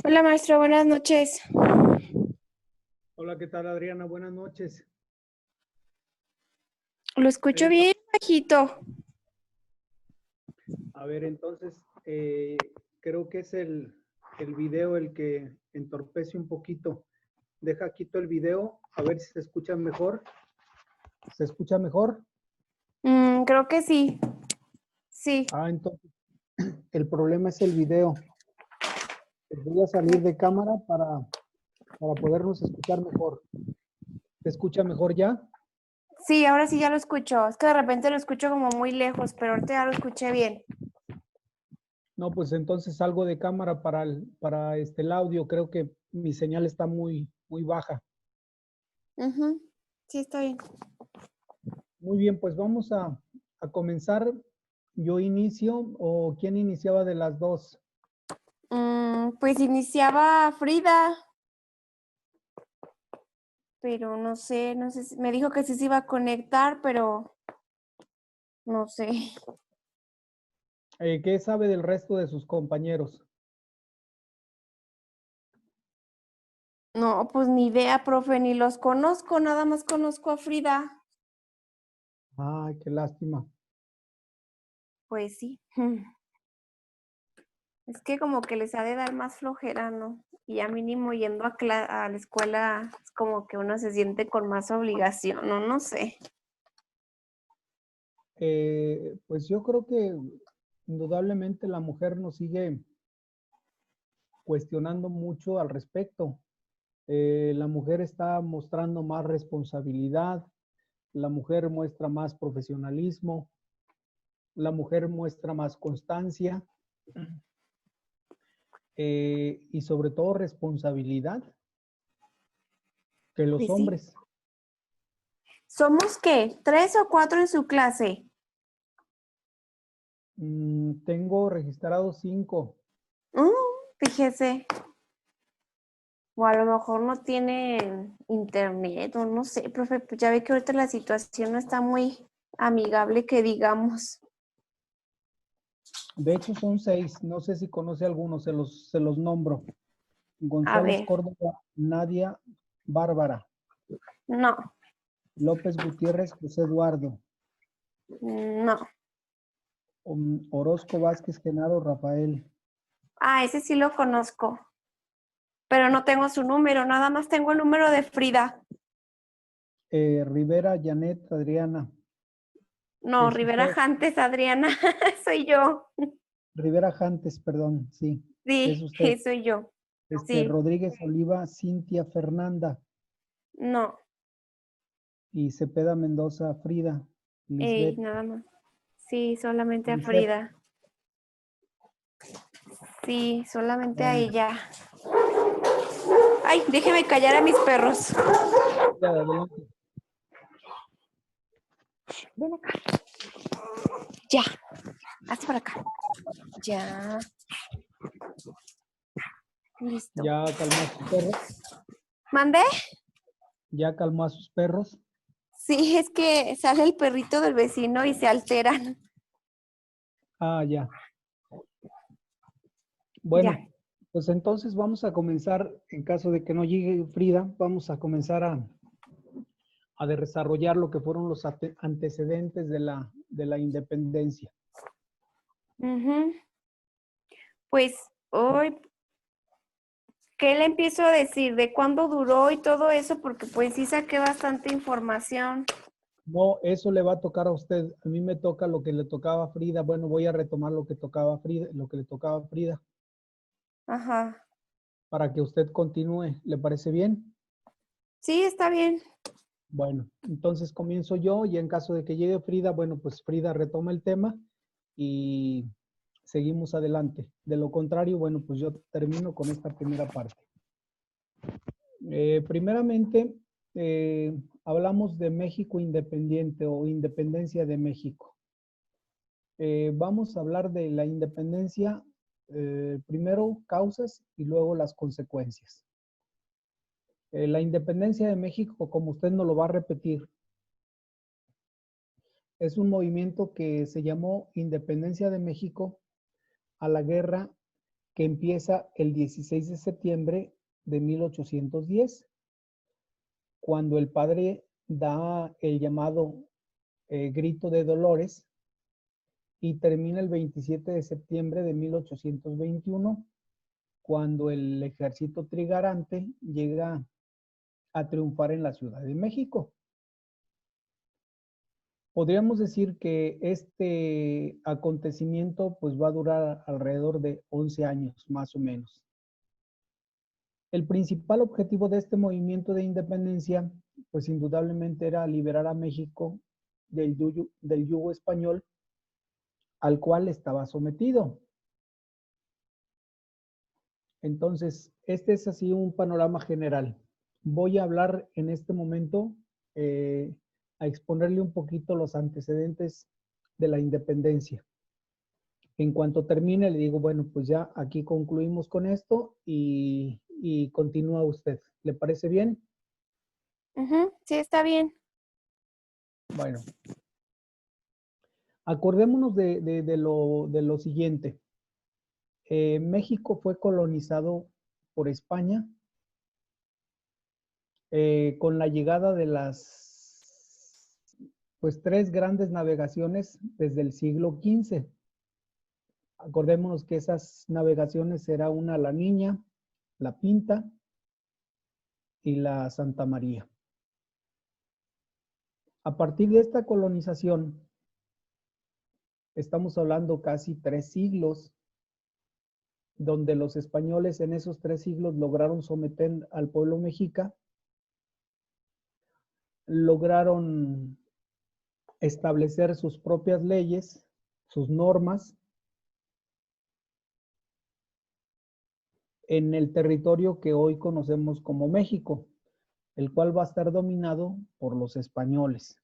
Hola maestro, buenas noches. Hola, ¿qué tal, Adriana? Buenas noches. Lo escucho bien bajito. A ver, entonces, creo que es el video el que entorpece un poquito. Deja quito el video, a ver si se escucha mejor. ¿Se escucha mejor? Creo que sí. Sí. Entonces, el problema es el video. Voy a salir de cámara para podernos escuchar mejor. ¿Se escucha mejor ya? Sí, ahora sí ya lo escucho. Es que de repente lo escucho como muy lejos, pero ahorita ya lo escuché bien. No, pues entonces salgo de cámara para el audio. Creo que mi señal está muy baja. Sí, está bien. Muy bien, pues vamos a comenzar. ¿Yo inicio o quién iniciaba de las dos? Pues iniciaba Frida, pero no sé, me dijo que sí se iba a conectar, pero no sé. ¿Qué sabe del resto de sus compañeros? No, pues ni idea, profe, ni los conozco, nada más conozco a Frida. Ay, qué lástima. Pues sí. Es que como que les ha de dar más flojera, ¿no? Y ya mínimo yendo a la escuela es como que uno se siente con más obligación, ¿no? No sé. Pues yo creo que indudablemente la mujer nos sigue cuestionando mucho al respecto. La mujer está mostrando más responsabilidad, la mujer muestra más profesionalismo, la mujer muestra más constancia y sobre todo responsabilidad que los Pues sí. hombres. ¿Somos qué? ¿3 o 4 en su clase? Tengo registrados 5. Mm, Fíjese. O a lo mejor no tienen internet, o no sé, profe, pues ya ve que ahorita la situación no está muy amigable, que digamos. De hecho, son 6. No sé si conoce algunos, se los nombro. A González ver, Córdoba, Nadia, Bárbara, no, López Gutiérrez, José Eduardo, no. Orozco Vázquez, Genaro, Rafael, Ese sí lo conozco, pero no tengo su número, nada más tengo el número de Frida. Rivera, Janet, Adriana. No, ¿Es Rivera usted? Jantes, Adriana, soy yo. Rivera Jantes, perdón, sí, es Sí, usted. soy yo. Sí, Rodríguez Oliva, Cintia Fernanda no, y Cepeda Mendoza, Frida, Lisbeth, nada más. Sí, solamente a Lisbeth. Frida. Sí, solamente a Bueno, ella. Ay, déjeme callar a mis perros. ya, adelante. Ven acá. Ya, hasta para acá. Ya. Listo. ¿Ya calmó a sus perros? ¿Mandé? ¿Ya calmó a sus perros? Sí, es que sale el perrito del vecino y se alteran. Ya. Ya. Bueno, pues entonces vamos a comenzar, en caso de que no llegue Frida, vamos a comenzar a desarrollar lo que fueron los antecedentes de la independencia. Pues hoy, ¿qué le empiezo a decir? ¿De cuándo duró y todo eso? Porque pues sí saqué bastante información. No, eso le va a tocar a usted. A mí me toca lo que le tocaba a Frida. Bueno, voy a retomar lo que tocaba a Frida, lo que le tocaba a Frida, Ajá. para que usted continúe. ¿Le parece bien? Sí, está bien. Bueno, entonces comienzo yo y en caso de que llegue Frida, bueno, pues Frida retoma el tema y seguimos adelante. De lo contrario, bueno, pues yo termino con esta primera parte. Primeramente, hablamos de México independiente o independencia de México. Vamos a hablar de la independencia, primero causas y luego las consecuencias. La independencia de México, como usted nos lo va a repetir, es un movimiento que se llamó Independencia de México a la guerra que empieza el 16 de septiembre de 1810, cuando el padre da el llamado grito de Dolores, y termina el 27 de septiembre de 1821, cuando el ejército trigarante llega a triunfar en la Ciudad de México. Podríamos decir que este acontecimiento pues va a durar alrededor de 11 años, más o menos. El principal objetivo de este movimiento de independencia, pues indudablemente era liberar a México del yugo español al cual estaba sometido. Entonces, este es así un panorama general. Voy a hablar en este momento, a exponerle un poquito los antecedentes de la independencia. En cuanto termine, le digo, bueno, pues ya aquí concluimos con esto y continúa usted. ¿Le parece bien? Sí, está bien. Bueno, acordémonos de lo siguiente. México fue colonizado por España con la llegada de las pues 3 grandes navegaciones desde el siglo XV. Acordémonos que esas navegaciones era una la Niña, la Pinta y la Santa María. A partir de esta colonización, estamos hablando casi 3 siglos, donde los españoles en esos 3 siglos lograron someter al pueblo mexica, lograron establecer sus propias leyes, sus normas, en el territorio que hoy conocemos como México, el cual va a estar dominado por los españoles.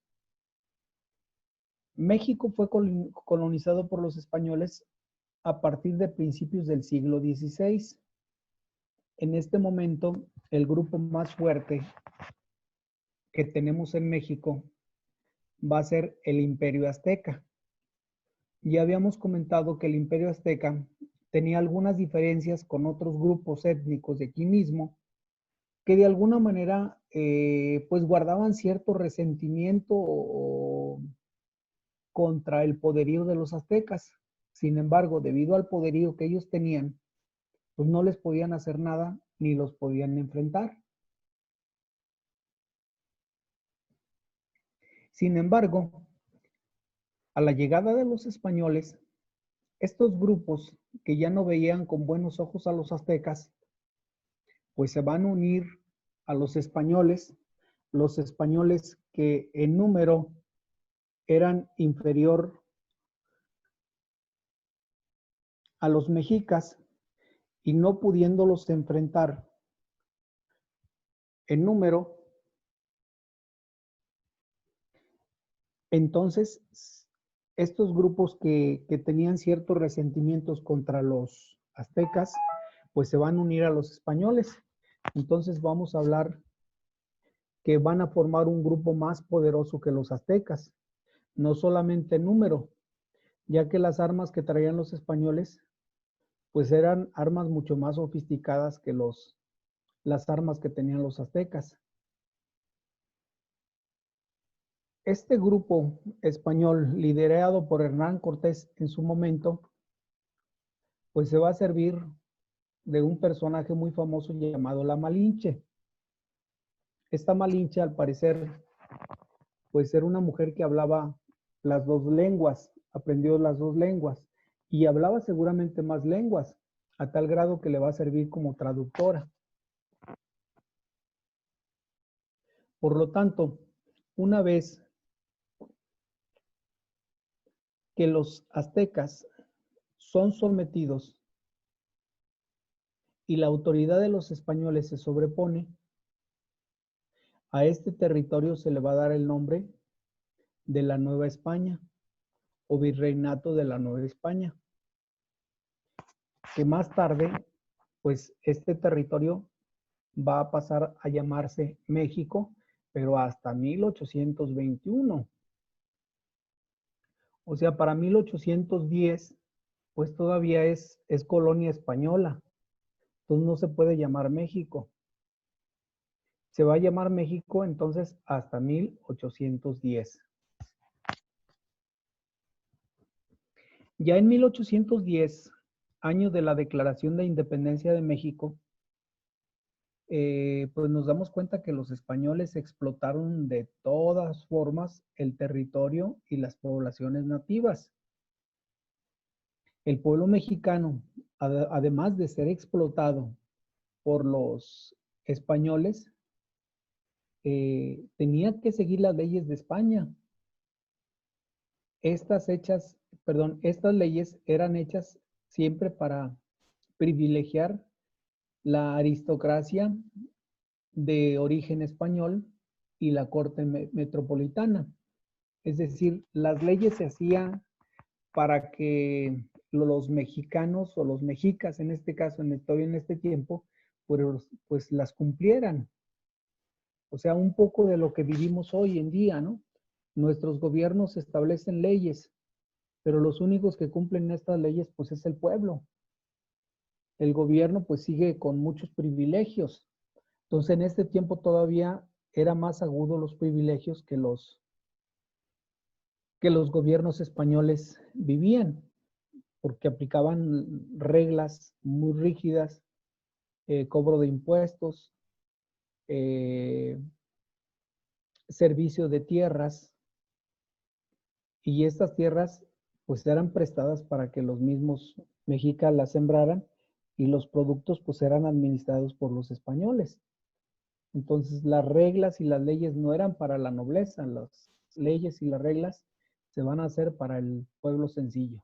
México fue colonizado por los españoles a partir de principios del siglo XVI. En este momento, el grupo más fuerte que tenemos en México va a ser el Imperio Azteca. Ya habíamos comentado que el Imperio Azteca tenía algunas diferencias con otros grupos étnicos de aquí mismo, que de alguna manera pues guardaban cierto resentimiento contra el poderío de los aztecas. Sin embargo, debido al poderío que ellos tenían, pues no les podían hacer nada ni los podían enfrentar. Sin embargo, a la llegada de los españoles, estos grupos que ya no veían con buenos ojos a los aztecas, pues se van a unir a los españoles que en número eran inferior a los mexicas, y no pudiéndolos enfrentar en número, entonces estos grupos que tenían ciertos resentimientos contra los aztecas, pues se van a unir a los españoles. Entonces vamos a hablar que van a formar un grupo más poderoso que los aztecas, no solamente en número, ya que las armas que traían los españoles pues eran armas mucho más sofisticadas que las armas que tenían los aztecas. Este grupo español, liderado por Hernán Cortés en su momento, pues se va a servir de un personaje muy famoso llamado la Malinche. Esta Malinche, al parecer, pues era una mujer que hablaba las 2 lenguas, aprendió las 2 lenguas y hablaba seguramente más lenguas, a tal grado que le va a servir como traductora. Por lo tanto, una vez que los aztecas son sometidos y la autoridad de los españoles se sobrepone, a este territorio se le va a dar el nombre de la Nueva España o Virreinato de la Nueva España, que más tarde, pues este territorio va a pasar a llamarse México, pero hasta 1821. O sea, para 1810 pues todavía es colonia española. Entonces no se puede llamar México. Se va a llamar México entonces hasta 1810. Ya en 1810, año de la Declaración de Independencia de México, pues nos damos cuenta que los españoles explotaron de todas formas el territorio y las poblaciones nativas. El pueblo mexicano, además de ser explotado por los españoles, tenía que seguir las leyes de España. Estas leyes eran hechas siempre para privilegiar la aristocracia de origen español y la corte metropolitana. Es decir, las leyes se hacían para que los mexicanos o los mexicas, en este caso, todavía en este tiempo, pues las cumplieran. O sea, un poco de lo que vivimos hoy en día, ¿no? Nuestros gobiernos establecen leyes, pero los únicos que cumplen estas leyes, pues es el pueblo. El gobierno, pues sigue con muchos privilegios. Entonces, en este tiempo todavía era más agudo los privilegios que los gobiernos españoles vivían, porque aplicaban reglas muy rígidas, cobro de impuestos, servicio de tierras, y estas tierras pues eran prestadas para que los mismos mexicas las sembraran y los productos pues eran administrados por los españoles. Entonces las reglas y las leyes no eran para la nobleza, las leyes y las reglas se van a hacer para el pueblo sencillo.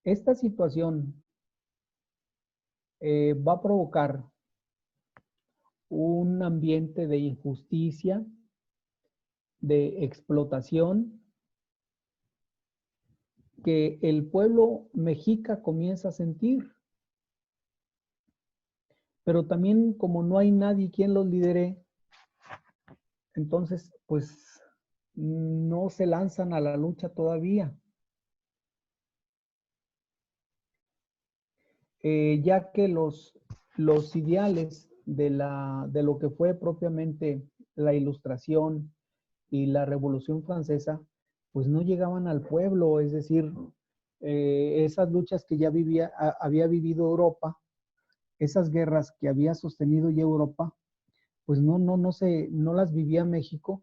Esta situación va a provocar un ambiente de injusticia, de explotación, que el pueblo mexica comienza a sentir. Pero también como no hay nadie quien los lidere, entonces pues no se lanzan a la lucha todavía. Ya que los ideales de lo que fue propiamente la Ilustración y la Revolución Francesa, pues no llegaban al pueblo, es decir, esas luchas que ya había vivido Europa, esas guerras que había sostenido ya Europa, pues no las vivía México,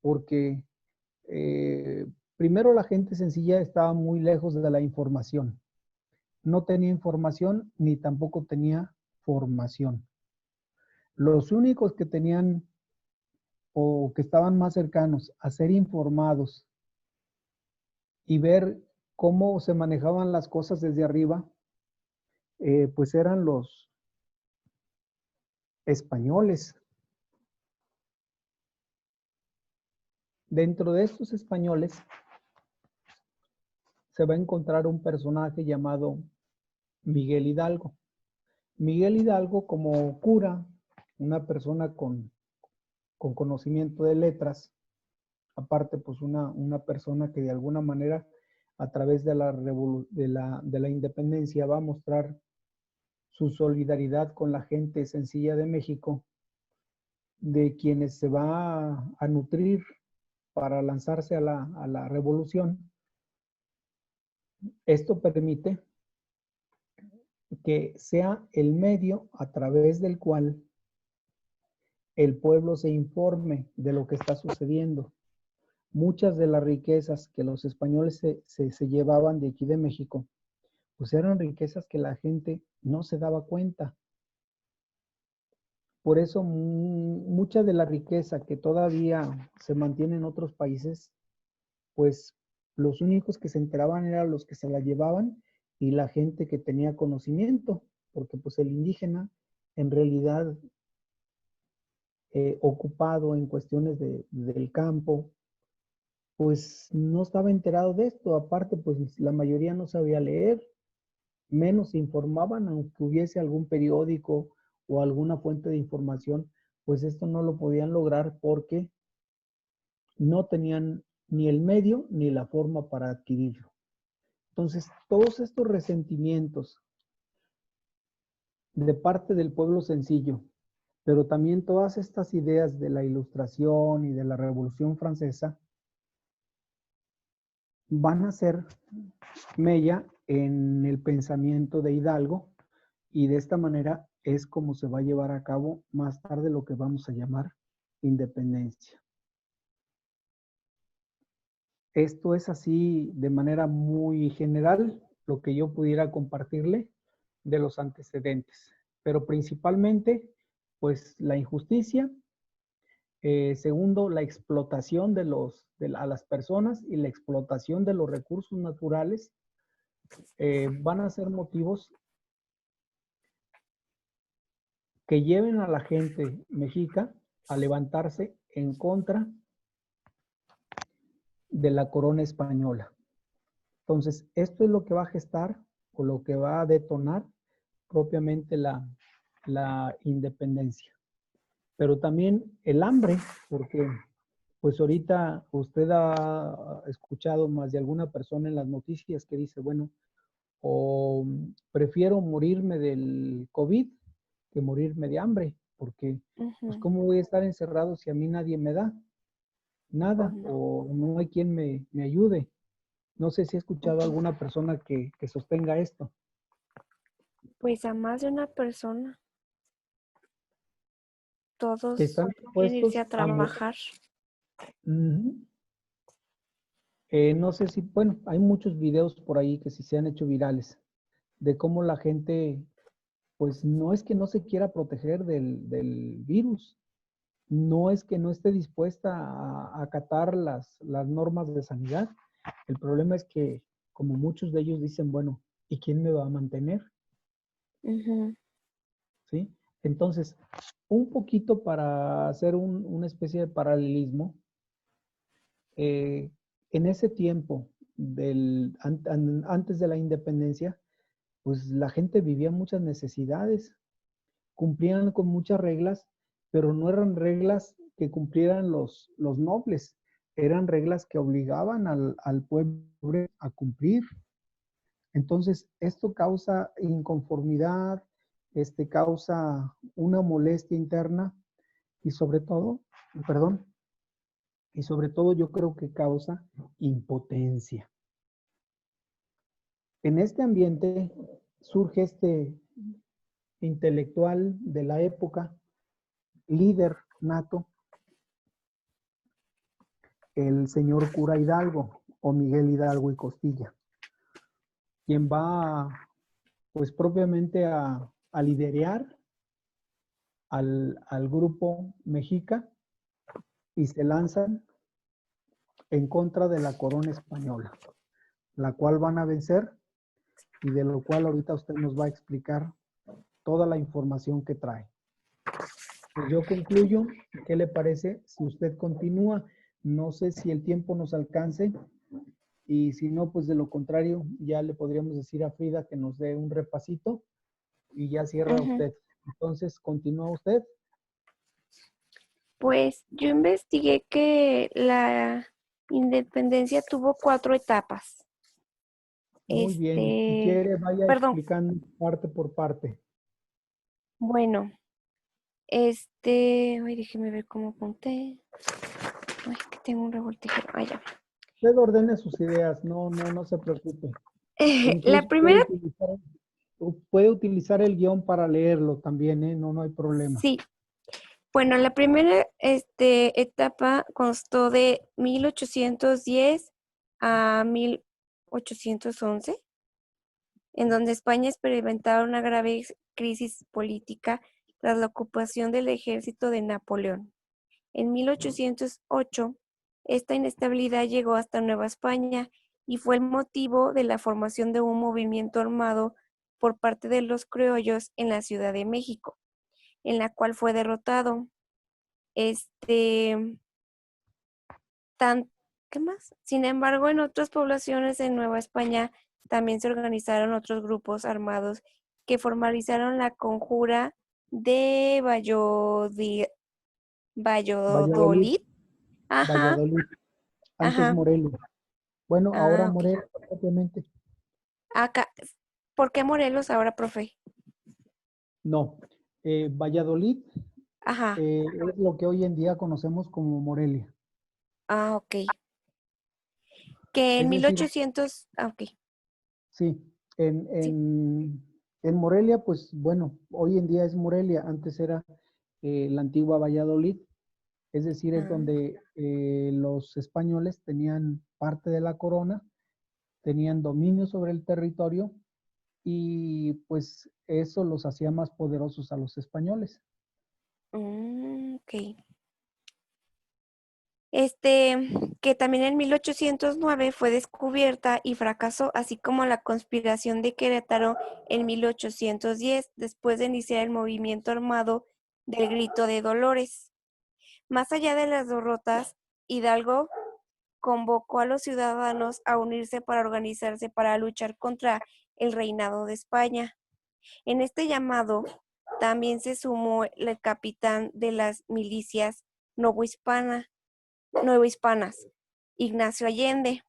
porque primero la gente sencilla estaba muy lejos de la información. No tenía información ni tampoco tenía formación. Los únicos que tenían o que estaban más cercanos a ser informados y ver cómo se manejaban las cosas desde arriba, pues eran los españoles. Dentro de estos españoles se va a encontrar un personaje llamado Miguel Hidalgo. Miguel Hidalgo, como cura, una persona con conocimiento de letras, aparte pues una persona que de alguna manera a través de la independencia va a mostrar su solidaridad con la gente sencilla de México, de quienes se va a nutrir para lanzarse a la revolución. Esto permite que sea el medio a través del cual el pueblo se informe de lo que está sucediendo. Muchas de las riquezas que los españoles se llevaban de aquí de México, pues eran riquezas que la gente no se daba cuenta. Por eso mucha de la riqueza que todavía se mantiene en otros países, pues los únicos que se enteraban eran los que se la llevaban y la gente que tenía conocimiento, porque pues el indígena en realidad ocupado en cuestiones del campo, pues no estaba enterado de esto. Aparte, pues la mayoría no sabía leer, menos se informaban, aunque hubiese algún periódico o alguna fuente de información, pues esto no lo podían lograr porque no tenían ni el medio ni la forma para adquirirlo. Entonces, todos estos resentimientos de parte del pueblo sencillo, pero también todas estas ideas de la Ilustración y de la Revolución Francesa van a ser mella en el pensamiento de Hidalgo, y de esta manera es como se va a llevar a cabo más tarde lo que vamos a llamar independencia. Esto es así de manera muy general lo que yo pudiera compartirle de los antecedentes, pero principalmente pues la injusticia, segundo la explotación a las personas y la explotación de los recursos naturales van a ser motivos que lleven a la gente mexica a levantarse en contra de la corona española. Entonces, esto es lo que va a gestar o lo que va a detonar propiamente la independencia. Pero también el hambre, porque pues ahorita usted ha escuchado más de alguna persona en las noticias que dice, bueno, o prefiero morirme del COVID que morirme de hambre, porque pues cómo voy a estar encerrado si a mí nadie me da nada o no hay quien me ayude. No sé si he escuchado a alguna persona que sostenga esto. Pues a más de una persona, Que todos están quieren irse dispuestos a a... trabajar. No sé si, bueno, hay muchos videos por ahí que sí se han hecho virales de cómo la gente, pues no es que no se quiera proteger del virus, no es que no esté dispuesta a acatar las normas de sanidad. El problema es que, como muchos de ellos dicen, bueno, ¿y quién me va a mantener? ¿Sí? Entonces, un poquito para hacer una especie de paralelismo, en ese tiempo, antes de la independencia, pues la gente vivía muchas necesidades, cumplían con muchas reglas, pero no eran reglas que cumplieran los nobles, eran reglas que obligaban al pueblo a cumplir. Entonces, esto causa inconformidad, causa una molestia interna y sobre todo, perdón, y sobre todo yo creo que causa impotencia. En este ambiente surge este intelectual de la época, líder nato, el señor cura Hidalgo o Miguel Hidalgo y Costilla, quien va pues propiamente a liderear al grupo mexica y se lanzan en contra de la corona española, la cual van a vencer y de lo cual ahorita usted nos va a explicar toda la información que trae. Pues yo concluyo, ¿qué le parece si usted continúa? No sé si el tiempo nos alcance y si no, pues de lo contrario, ya le podríamos decir a Frida que nos dé un repasito y ya cierra usted. Entonces, ¿continúa usted? Pues yo investigué que la independencia tuvo 4 etapas. Muy bien. Si quiere, vaya Perdón, explicando parte por parte. bueno, ay, déjeme ver cómo apunté. Ay, que tengo un revoltijero. Ah, ya. Usted ordene sus ideas, no se preocupe. La Incluso primera, puede utilizar el guión para leerlo también, ¿eh? No hay problema. sí. Bueno, la primera etapa constó de 1810 a 1811, en donde España experimentaba una grave crisis política tras la ocupación del ejército de Napoleón. En 1808, esta inestabilidad llegó hasta Nueva España y fue el motivo de la formación de un movimiento armado por parte de los criollos en la Ciudad de México, en la cual fue derrotado. ¿Qué más? Sin embargo, en otras poblaciones en Nueva España también se organizaron otros grupos armados que formalizaron la conjura de Valladolid, Valladolid. Ajá, Valladolid, antes ajá. Morelos. Bueno, ahora Ah, ok. Morelos propiamente. Acá, ¿por qué Morelos ahora, profe? No, Valladolid Ajá. es lo que hoy en día conocemos como Morelia. Ah, ok. Que en Es mil decir, ochocientos, ok, sí, en, sí. en, en Morelia, pues bueno, hoy en día es Morelia, antes era la antigua Valladolid, es decir, es Ah, donde los españoles tenían parte de la corona, tenían dominio sobre el territorio y pues eso los hacía más poderosos a los españoles. ok. Este, que también en 1809 fue descubierta y fracasó, así como la conspiración de Querétaro en 1810, después de iniciar el movimiento armado del Grito de Dolores. Más allá de las derrotas, Hidalgo convocó a los ciudadanos a unirse para organizarse para luchar contra el reinado de España. En este llamado también se sumó el capitán de las milicias novohispanas, Ignacio Allende.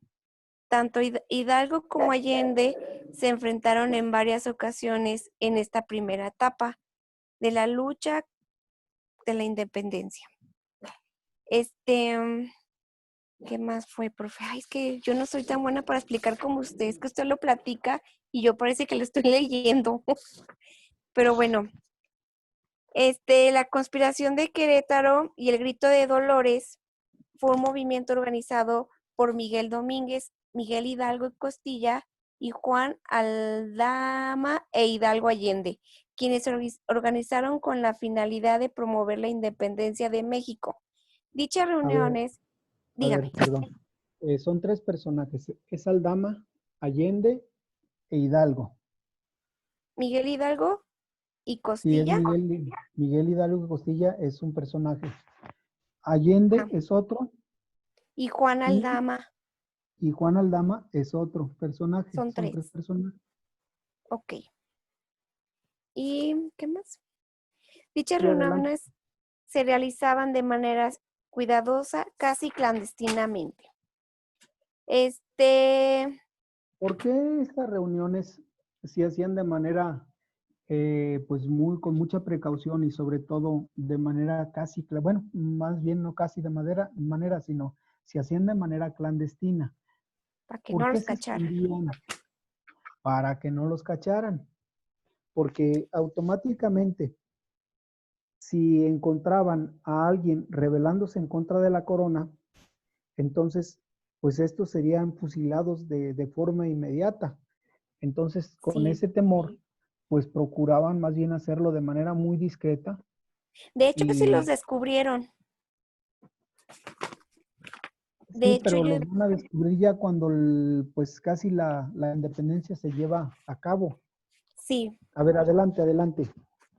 Tanto Hidalgo como Allende se enfrentaron en varias ocasiones en esta primera etapa de la lucha de la independencia. Este, ¿qué más fue, profe? Ay, es que yo no soy tan buena para explicar como usted, es que usted lo platica y yo parece que lo estoy leyendo. Pero bueno, la conspiración de Querétaro y el grito de Dolores fue un movimiento organizado por Miguel Domínguez, Miguel Hidalgo y Costilla y Juan Aldama e Hidalgo Allende, quienes organizaron con la finalidad de promover la independencia de México. Dichas A ver, reuniones, a ver, dígame, perdón. Son tres personajes, es Aldama, Allende e Hidalgo. Miguel Hidalgo y Sí, es Costilla, Miguel Hidalgo Costilla es un personaje. Allende ajá, es otro y Juan y, Aldama, y Juan Aldama es otro personaje. son Son tres tres. personajes. Ok. ¿Y qué más? Dichas Sí, adelante. reuniones se realizaban de manera cuidadosa, casi clandestinamente. Este, ¿Por qué estas reuniones se hacían de manera, pues con mucha precaución y sobre todo de manera casi, bueno, más bien no casi de manera, sino se hacían de manera clandestina? para que no ¿Por qué los se cacharan. escondían? Para que no los cacharan. Porque automáticamente, si encontraban a alguien rebelándose en contra de la corona, entonces, pues estos serían fusilados de forma inmediata. Entonces, con Sí. ese temor, pues procuraban más bien hacerlo de manera muy discreta De hecho, sí los y descubrieron. De sí, hecho, pero yo, los van a descubrir ya cuando pues casi la independencia se lleva a cabo. sí, A ver, adelante, adelante.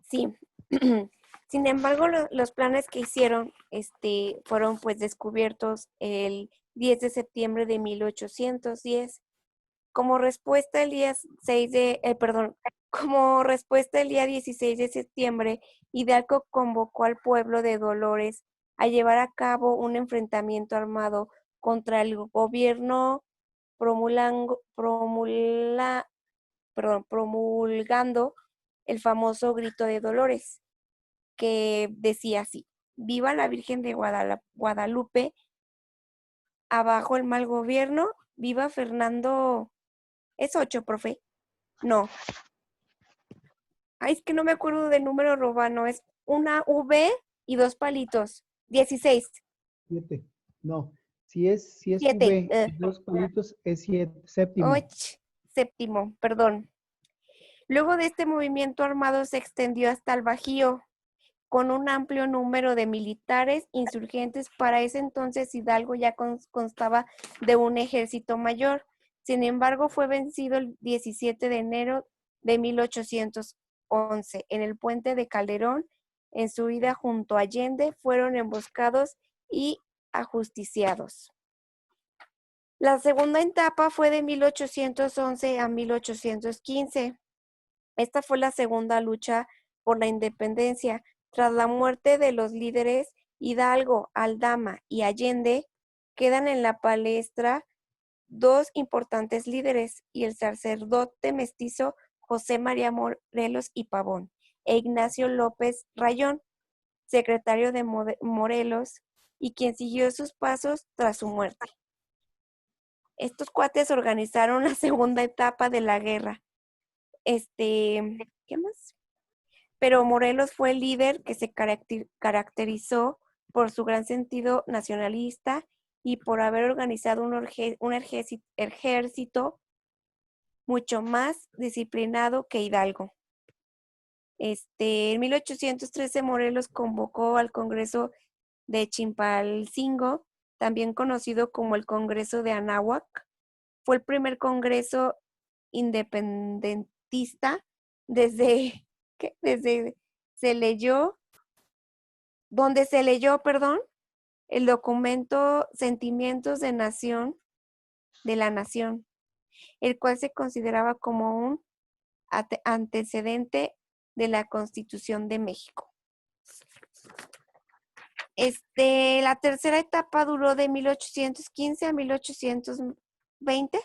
sí. Sin embargo, los planes que hicieron, fueron pues descubiertos el 10 de septiembre de 1810. Como respuesta el día 6 de, perdón, como respuesta el día 16 de septiembre, Hidalgo convocó al pueblo de Dolores a llevar a cabo un enfrentamiento armado contra el gobierno promulgando el famoso Grito de Dolores, que decía así: Viva la Virgen de Guadalupe, abajo el mal gobierno, viva Fernando. Es 8, profe. No, ay, es que no me acuerdo del número romano, es una V y dos palitos. 16, 7. No, si es 7, V y dos palitos, es séptimo. 8, séptimo, perdón. Luego de este movimiento armado se extendió hasta el Bajío, con un amplio número de militares insurgentes. Para ese entonces Hidalgo ya constaba de un ejército mayor. Sin embargo, fue vencido el 17 de enero de 1811 en el puente de Calderón. En su ida junto a Allende fueron emboscados y ajusticiados. La segunda etapa fue de 1811 a 1815. Esta fue la segunda lucha por la independencia. Tras la muerte de los líderes Hidalgo, Aldama y Allende, quedan en la palestra dos importantes líderes y el sacerdote mestizo José María Morelos y Pavón e Ignacio López Rayón, secretario de Morelos, y quien siguió sus pasos tras su muerte. Estos cuates organizaron la segunda etapa de la guerra. ¿Qué más? Pero Morelos fue el líder que se caracterizó por su gran sentido nacionalista y por haber organizado un ejército mucho más disciplinado que Hidalgo. En 1813 Morelos convocó al Congreso de Chilpancingo, también conocido como el Congreso de Anáhuac. Fue el primer congreso independentista donde se leyó, el documento Sentimientos de la Nación, el cual se consideraba como un antecedente de la Constitución de México. La tercera etapa duró de 1815 a 1820.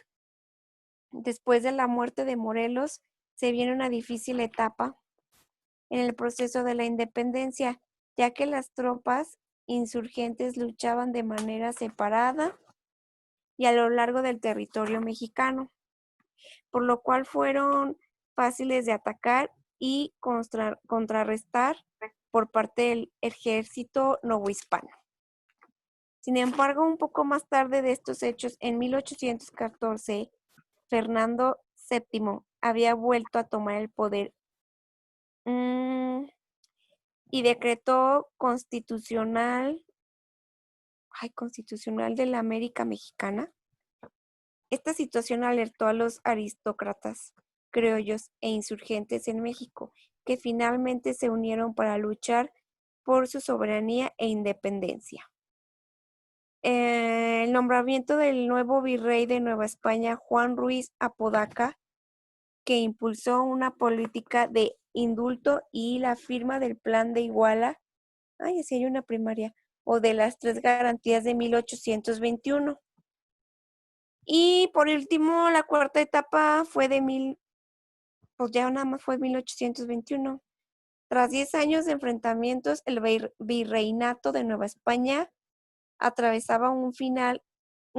Después de la muerte de Morelos, se viene una difícil etapa en el proceso de la independencia, ya que las tropas insurgentes luchaban de manera separada y a lo largo del territorio mexicano, por lo cual fueron fáciles de atacar y contrarrestar por parte del ejército novohispano. Sin embargo, un poco más tarde de estos hechos, en 1814, Fernando VII había vuelto a tomar el poder y decretó constitucional de la América Mexicana. Esta situación alertó a los aristócratas, criollos e insurgentes en México, que finalmente se unieron para luchar por su soberanía e independencia. El nombramiento del nuevo virrey de Nueva España, Juan Ruiz Apodaca, que impulsó una política de indulto y la firma del Plan de Iguala, así hay una primaria, o de las tres garantías de 1821. Y por último, la cuarta etapa fue ya nada más fue 1821. Tras 10 años de enfrentamientos, el virreinato de Nueva España atravesaba un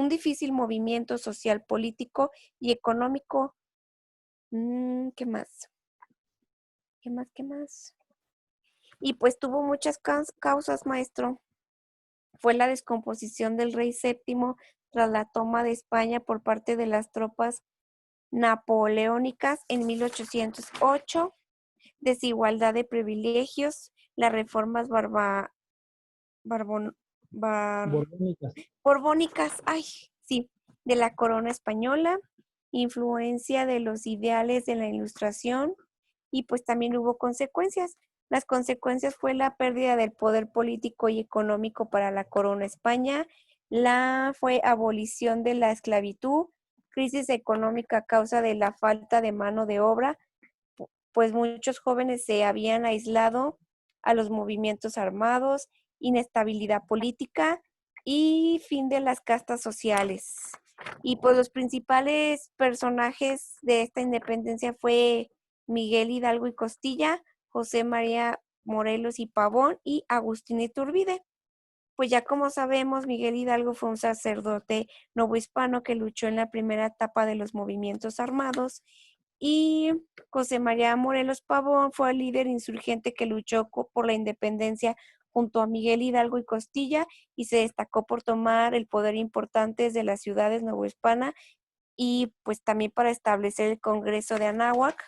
difícil movimiento social, político y económico. ¿Qué más? ¿Qué más? Y pues tuvo muchas causas, maestro. Fue la descomposición del rey VII tras la toma de España por parte de las tropas napoleónicas en 1808, desigualdad de privilegios, las reformas borbónicas, de la corona española, influencia de los ideales de la Ilustración, y pues también hubo consecuencias. Las consecuencias fue la pérdida del poder político y económico para la corona España, fue abolición de la esclavitud, crisis económica a causa de la falta de mano de obra, pues muchos jóvenes se habían aislado a los movimientos armados, inestabilidad política y fin de las castas sociales. Y pues los principales personajes de esta independencia fue Miguel Hidalgo y Costilla, José María Morelos y Pavón y Agustín Iturbide. Pues ya como sabemos, Miguel Hidalgo fue un sacerdote novohispano que luchó en la primera etapa de los movimientos armados, y José María Morelos Pavón fue el líder insurgente que luchó por la independencia junto a Miguel Hidalgo y Costilla, y se destacó por tomar el poder importante de las ciudades novohispana y pues también para establecer el Congreso de Anáhuac.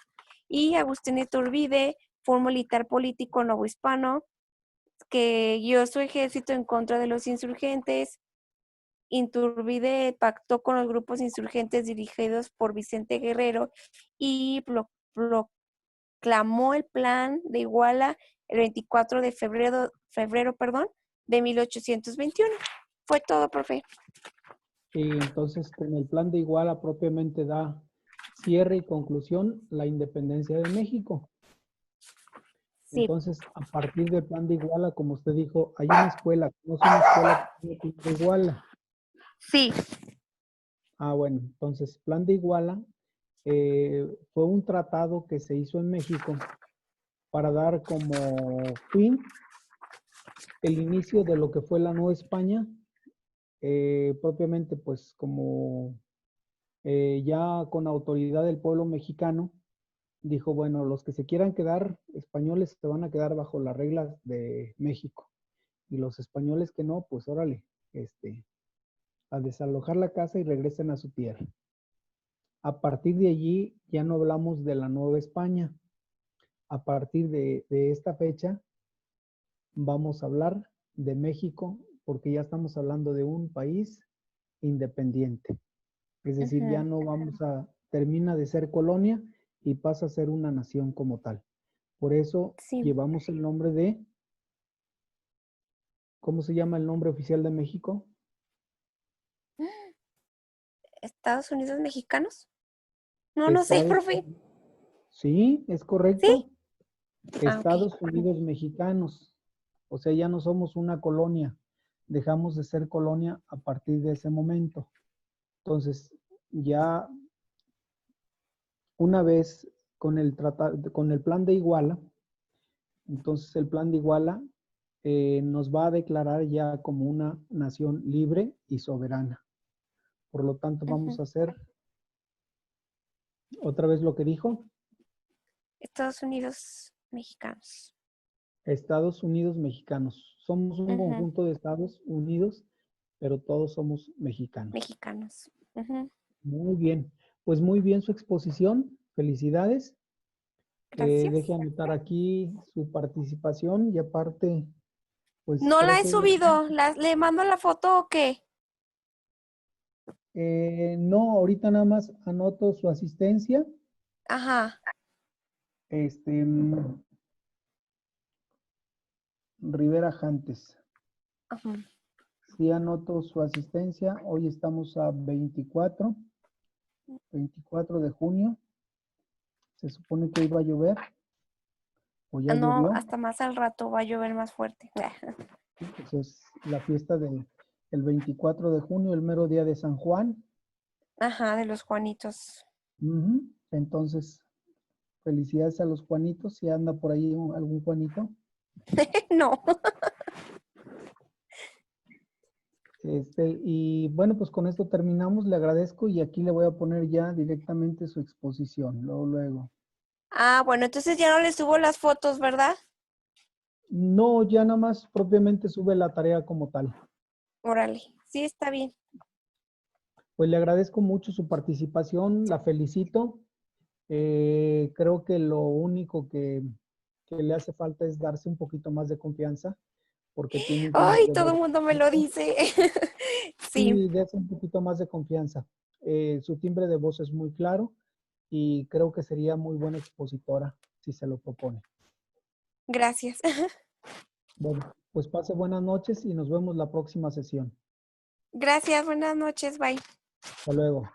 Y Agustín Iturbide fue un militar político novohispano que guió su ejército en contra de los insurgentes. Iturbide pactó con los grupos insurgentes dirigidos por Vicente Guerrero y proclamó el Plan de Iguala el 24 de febrero, de 1821. Fue todo, profe. Y entonces con el Plan de Iguala propiamente da cierre y conclusión la independencia de México. Sí. Entonces, a partir del Plan de Iguala, como usted dijo, hay una escuela, no es una escuela que tiene Plan de Iguala. Sí. Ah, bueno, entonces, Plan de Iguala fue un tratado que se hizo en México para dar como fin el inicio de lo que fue la Nueva España, propiamente pues como ya con autoridad del pueblo mexicano, dijo, bueno, los que se quieran quedar españoles se van a quedar bajo las reglas de México. Y los españoles que no, pues órale, a desalojar la casa y regresen a su tierra. A partir de allí ya no hablamos de la Nueva España. A partir de esta fecha vamos a hablar de México porque ya estamos hablando de un país independiente. Es decir, ya no vamos termina de ser colonia y pasa a ser una nación como tal. Por eso Sí. llevamos el nombre de, ¿cómo se llama el nombre oficial de México? ¿Estados Unidos mexicanos? No, no sé, Estados, profe. sí, es ¿Sí? correcto. Ah, ok. Estados Unidos mexicanos. O sea, ya no somos una colonia. Dejamos de ser colonia a partir de ese momento. Entonces, ya una vez con el plan de Iguala, entonces el plan de Iguala nos va a declarar ya como una nación libre y soberana. Por lo tanto, vamos Ujú. a hacer otra vez lo que dijo. Estados Unidos mexicanos. Estados Unidos mexicanos. Somos un Ujú. conjunto de Estados Unidos, pero todos somos mexicanos. Mexicanos. Ujú. Muy bien. Pues muy bien su exposición. Felicidades. Deje Gracias. anotar aquí su participación y aparte, pues No creo la he que ella... subido. ¿Le mando la foto o qué? no, ahorita nada más anoto su asistencia. Ajá. Este, Rivera Jantes. Ajá. Sí anoto su asistencia. Hoy estamos a 24 de junio. Se supone que iba a llover o ya No, llovió. hasta más al rato va a llover más fuerte. Pues es la fiesta del el 24 de junio, el mero día de San Juan. Ajá, de los Juanitos. Ujú. Entonces, felicidades a los Juanitos. Si anda por ahí algún Juanito. No. Y bueno, pues con esto terminamos. Le agradezco y aquí le voy a poner ya directamente su exposición. Luego, luego. Ah, bueno, entonces ya no le subo las fotos, ¿verdad? No, ya nada más propiamente sube la tarea como tal. Órale. Sí, está bien. Pues le agradezco mucho su participación, la felicito. Creo que lo único que le hace falta es darse un poquito más de confianza, porque tiene un timbre Ay, de todo voz el mundo me lo bonito. dice. Sí, Sí, dése un poquito más de confianza. Su timbre de voz es muy claro y creo que sería muy buena expositora si se lo propone. gracias. Bueno, pues pase buenas noches y nos vemos la próxima sesión. Gracias, buenas noches, bye. Hasta luego.